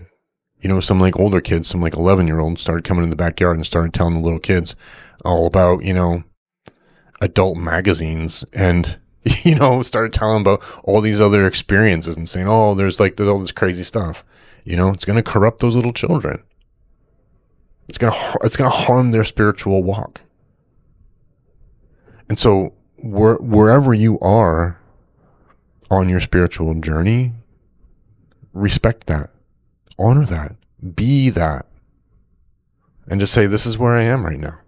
some like older kids, some like 11-year-old started coming in the backyard and started telling the little kids all about, adult magazines and, started telling about all these other experiences and saying, oh, there's all this crazy stuff, it's going to corrupt those little children. It's going to harm their spiritual walk. And so wherever you are on your spiritual journey, respect that, honor that, be that, and just say, this is where I am right now.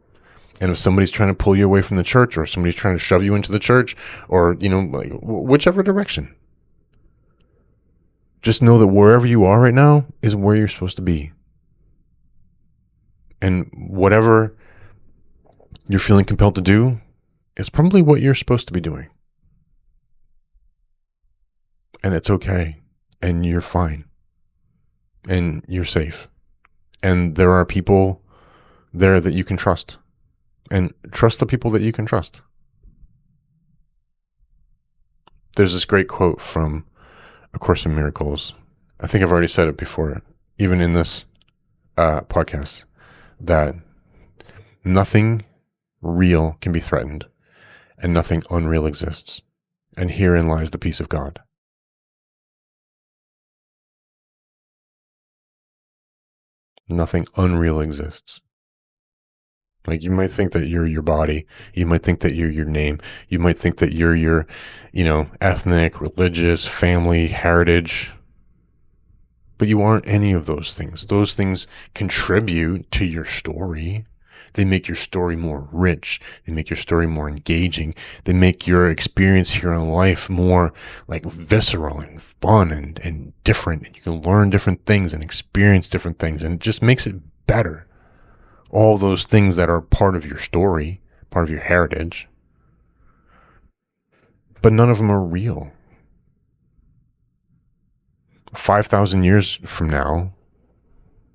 And if somebody's trying to pull you away from the church, or somebody's trying to shove you into the church, or, like whichever direction, just know that wherever you are right now is where you're supposed to be. And whatever you're feeling compelled to do is probably what you're supposed to be doing. And it's okay. And you're fine. And you're safe. And there are people there that you can trust. And trust the people that you can trust. There's this great quote from A Course in Miracles. I think I've already said it before, even in this podcast, that nothing real can be threatened and nothing unreal exists. And herein lies the peace of God. Nothing unreal exists. Like, you might think that you're your body. You might think that you're your name. You might think that you're your, ethnic, religious, family, heritage. But you aren't any of those things. Those things contribute to your story. They make your story more rich. They make your story more engaging. They make your experience here in life more like visceral and fun and different. And you can learn different things and experience different things. And it just makes it better. All those things that are part of your story, part of your heritage. But none of them are real. 5,000 years from now,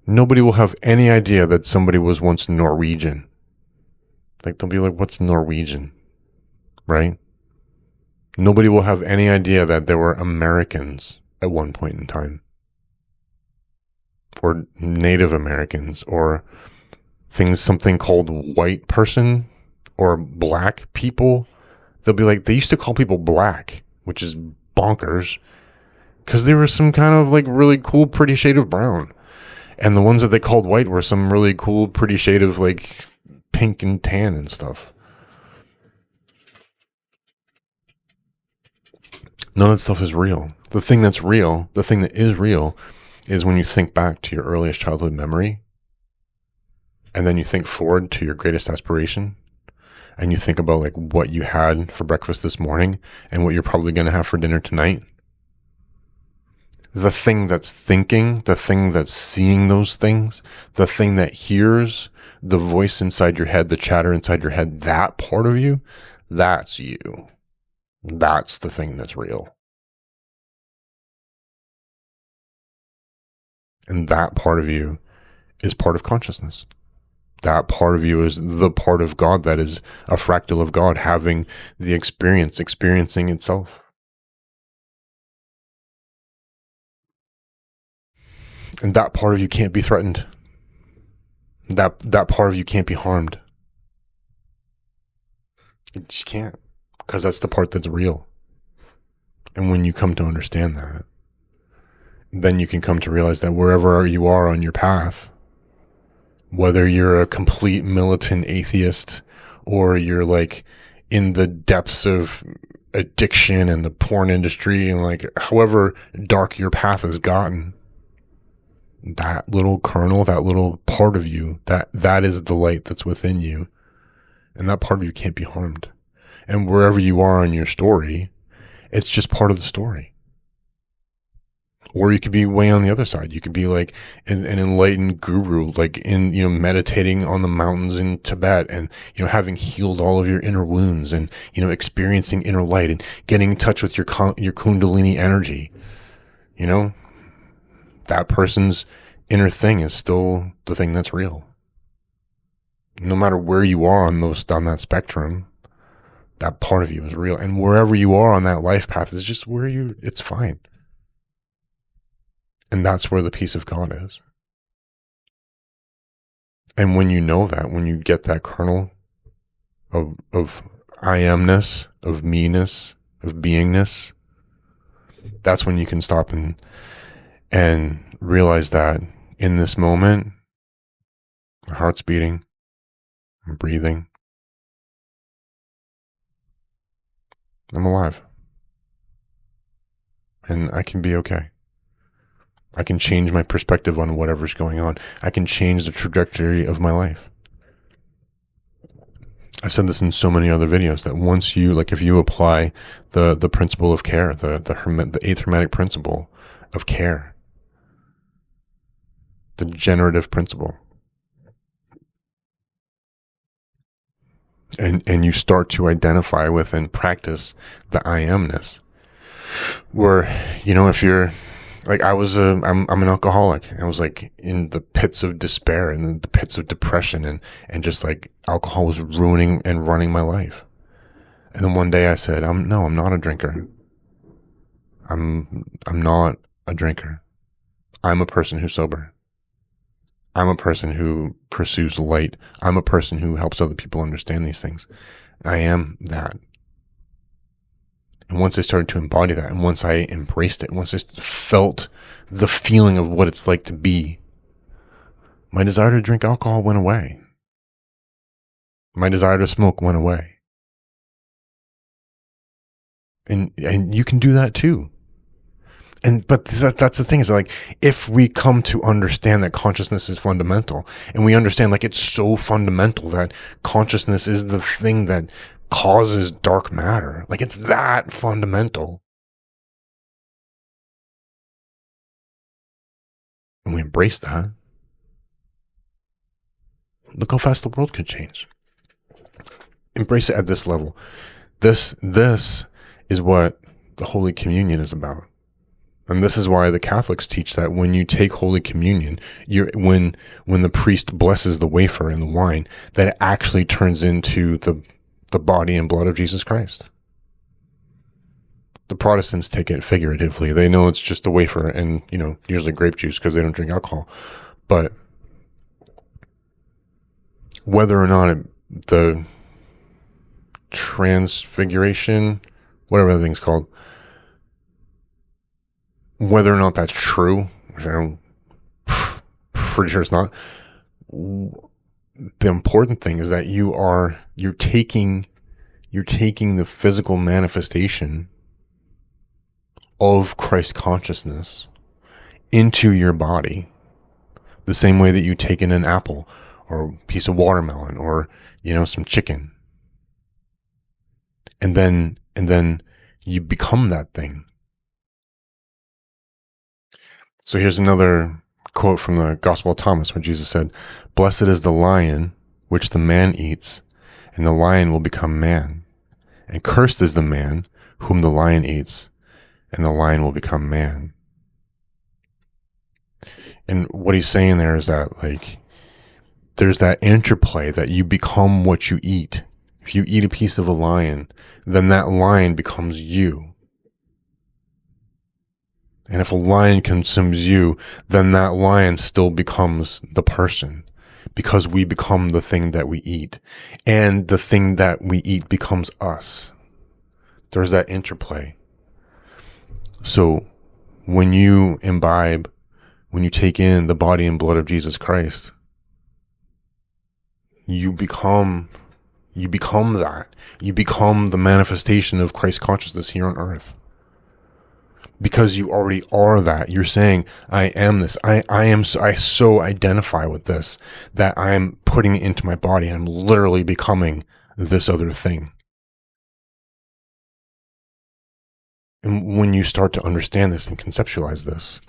nobody will have any idea that somebody was once Norwegian. Like, they'll be like, what's Norwegian? Right? Nobody will have any idea that there were Americans at one point in time. Or Native Americans, or something called white person, or black people. They'll be like, they used to call people black, which is bonkers, because they were some kind of like really cool, pretty shade of brown. And the ones that they called white were some really cool, pretty shade of like pink and tan and stuff. None of that stuff is real. The thing that's real, the thing that is real, is when you think back to your earliest childhood memory, and then you think forward to your greatest aspiration, and you think about like what you had for breakfast this morning and what you're probably going to have for dinner tonight. The thing that's thinking, the thing that's seeing those things, the thing that hears the voice inside your head, the chatter inside your head, that part of you, that's you. That's the thing that's real. And that part of you is part of consciousness. That part of you is the part of God that is a fractal of God having the experience, experiencing itself. And that part of you can't be threatened. That part of you can't be harmed. It just can't, because that's the part that's real. And when you come to understand that, then you can come to realize that wherever you are on your path, whether you're a complete militant atheist or you're like in the depths of addiction and the porn industry, and like however dark your path has gotten, that little kernel, that little part of you, that is the light that's within you, and that part of you can't be harmed. And wherever you are in your story, it's just part of the story. Or you could be way on the other side. You could be like an enlightened guru, like in, meditating on the mountains in Tibet, and, having healed all of your inner wounds, and, experiencing inner light and getting in touch with your Kundalini energy. That person's inner thing is still the thing that's real. No matter where you are on that spectrum, that part of you is real. And wherever you are on that life path is just it's fine. And that's where the peace of God is. And when you know that, when you get that kernel of I amness, of me-ness, of beingness, that's when you can stop and realize that in this moment, my heart's beating, I'm breathing, I'm alive. And I can be okay. I can change my perspective on whatever's going on. I can change the trajectory of my life. I've said this in so many other videos that once you, if you apply the principle of care, the eighth hermetic principle of care, the generative principle, and you start to identify with and practice the I amness, where, if you're, I'm an alcoholic. I was in the pits of despair and the pits of depression, and just alcohol was ruining and running my life. And then one day I said, no, I'm not a drinker. I'm not a drinker. I'm a person who's sober. I'm a person who pursues light. I'm a person who helps other people understand these things. I am that. And once I started to embody that, and once I embraced it, once I felt the feeling of what it's like to be, my desire to drink alcohol went away. My desire to smoke went away. And you can do that too. But that's the thing, is if we come to understand that consciousness is fundamental, and we understand it's so fundamental that consciousness is the thing that causes dark matter, it's that fundamental, and we embrace that, look how fast the world could change. Embrace it at this level. This is what the Holy Communion is about. And this is why the Catholics teach that when you take Holy Communion, when the priest blesses the wafer and the wine, that it actually turns into the body and blood of Jesus Christ. The Protestants take it figuratively. They know it's just a wafer and, usually grape juice because they don't drink alcohol. But whether or not the transfiguration, whatever the thing's called, whether or not that's true, which I'm pretty sure it's not, the important thing is that you're taking the physical manifestation of Christ consciousness into your body, the same way that you take in an apple or a piece of watermelon or some chicken, and then you become that thing. So here's another quote from the Gospel of Thomas, where Jesus said, "Blessed is the lion which the man eats, and the lion will become man. And cursed is the man whom the lion eats, and the lion will become man." And what he's saying there is that, there's that interplay that you become what you eat. If you eat a piece of a lion, then that lion becomes you. And if a lion consumes you, then that lion still becomes the person, because we become the thing that we eat, and the thing that we eat becomes us. There's that interplay. So when you imbibe, when you take in the body and blood of Jesus Christ, you become You become that. You become the manifestation of Christ consciousness here on earth. Because you already are that. You're saying, I am this. I so identify with this that I'm putting it into my body and I'm literally becoming this other thing. And when you start to understand this and conceptualize this,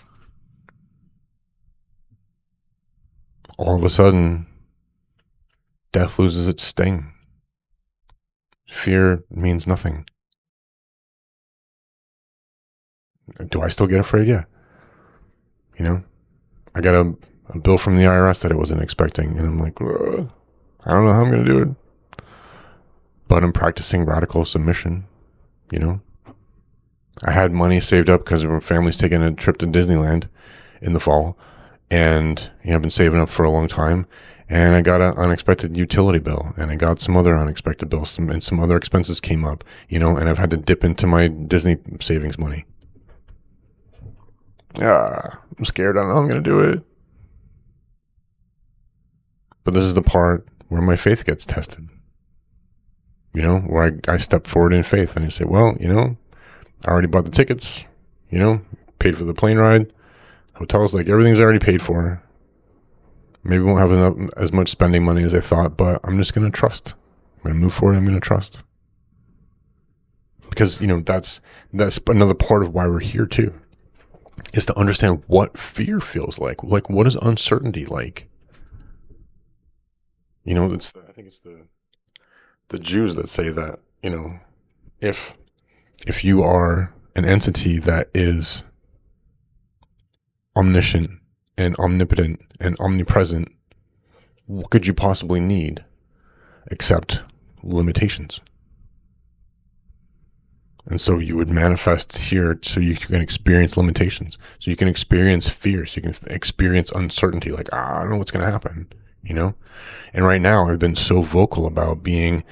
all of a sudden, death loses its sting. Fear means nothing. Do I still get afraid? Yeah. You know, I got a bill from the IRS that I wasn't expecting, and I'm like, ugh, I don't know how I'm going to do it. But I'm practicing radical submission, you know. I had money saved up because our family's taking a trip to Disneyland in the fall, and I've been saving up for a long time. And I got an unexpected utility bill, and I got some other unexpected bills, and some other expenses came up, and I've had to dip into my Disney savings money. I'm scared. I don't know how I'm going to do it. But this is the part where my faith gets tested. Where I step forward in faith and I say, well, I already bought the tickets, paid for the plane ride, hotels, like everything's already paid for. Maybe won't have as much spending money as I thought, but I'm just going to trust. I'm going to move forward. I'm going to trust. Because, that's another part of why we're here too, is to understand what fear feels like. Like, what is uncertainty like? I think it's the Jews that say that, if you are an entity that is omniscient and omnipotent and omnipresent, what could you possibly need except limitations? And so you would manifest here so you can experience limitations, so you can experience fear, so you can experience uncertainty, like, I don't know what's going to happen, And right now I've been so vocal about being,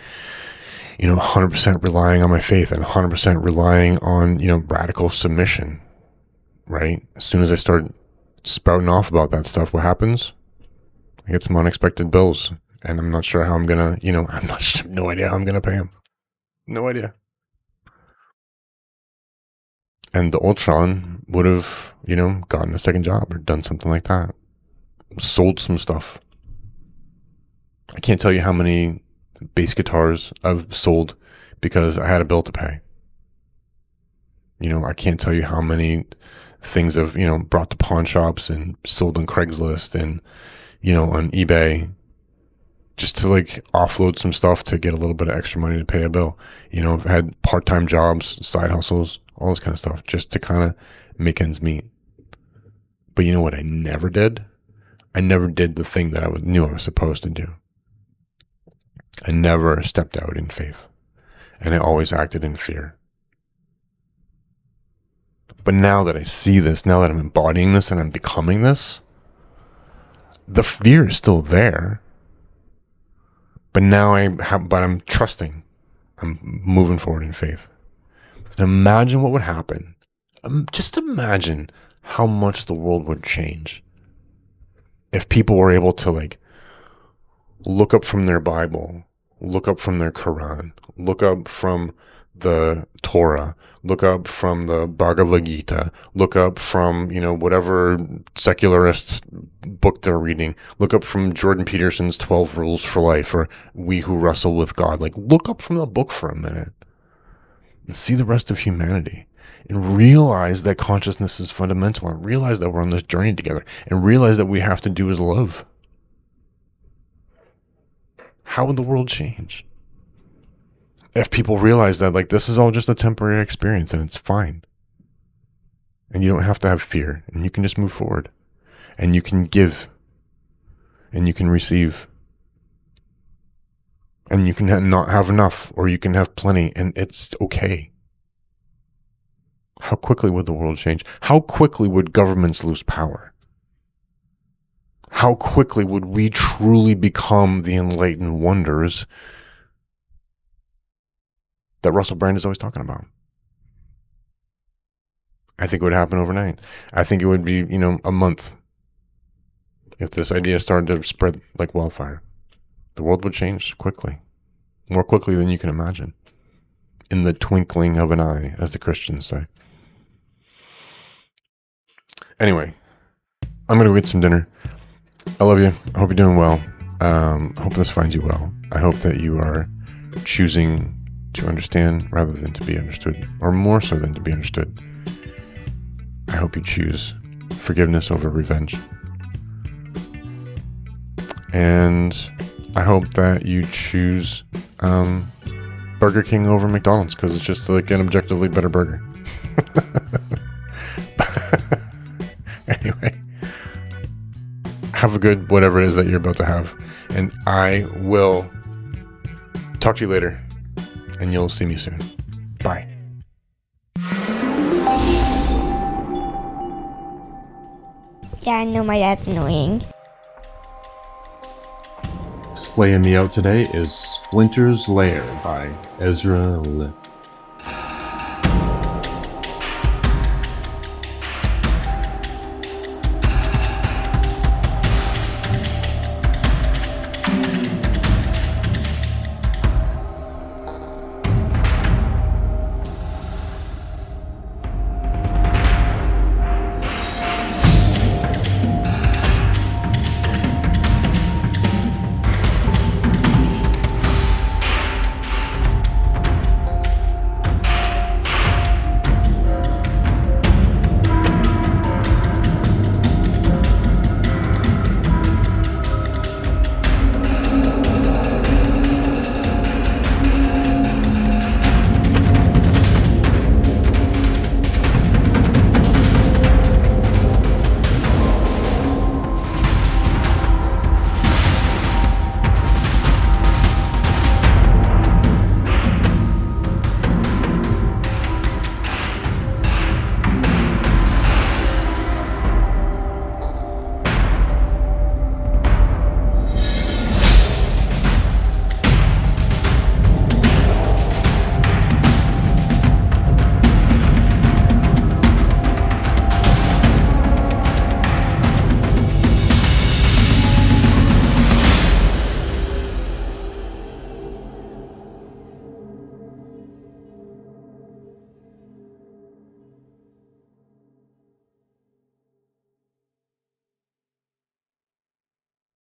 100% relying on my faith and 100% relying on, radical submission, right? As soon as I start spouting off about that stuff, what happens? I get some unexpected bills, and I'm not sure how I'm going to, no idea how I'm going to pay them. No idea. And the old Sean would have, gotten a second job or done something like that. Sold some stuff. I can't tell you how many bass guitars I've sold because I had a bill to pay. I can't tell you how many things I've, brought to pawn shops and sold on Craigslist and, on eBay just to like offload some stuff to get a little bit of extra money to pay a bill. I've had part-time jobs, side hustles, all this kind of stuff just to kind of make ends meet. But you know what I never did? I never did the thing that I knew I was supposed to do. I never stepped out in faith, and I always acted in fear. But now that I see this, now that I'm embodying this and I'm becoming this, the fear is still there. But now I'm trusting. I'm moving forward in faith. And imagine what would happen. Just imagine how much the world would change if people were able to like look up from their Bible, look up from their Quran, look up from the Torah, look up from the Bhagavad Gita, look up from, whatever secularist book they're reading, look up from Jordan Peterson's 12 Rules for Life or We Who Wrestle with God. Like, look up from the book for a minute and see the rest of humanity and realize that consciousness is fundamental and realize that we're on this journey together and realize that we have to do is love. How would the world change? If people realize that, like, this is all just a temporary experience and it's fine. And you don't have to have fear, and you can just move forward. And you can give. And you can receive. And you can not have enough, or you can have plenty, and it's okay. How quickly would the world change? How quickly would governments lose power? How quickly would we truly become the enlightened wonders that Russell Brand is always talking about? I think it would happen overnight. I think it would be, a month. If this idea started to spread like wildfire, the world would change quickly. more quickly than you can imagine. In the twinkling of an eye, as the Christians say. Anyway, I'm going to go get some dinner. I love you. I hope you're doing well. I hope this finds you well. I hope that you are choosing to understand rather than to be understood, or more so than to be understood. I hope you choose forgiveness over revenge. And I hope that you choose Burger King over McDonald's, because it's just like an objectively better burger. Anyway, have a good whatever it is that you're about to have, and I will talk to you later, and you'll see me soon. Bye. Yeah, I know my dad's annoying. Playing me out today is Splinter's Lair by Ezra Lipp.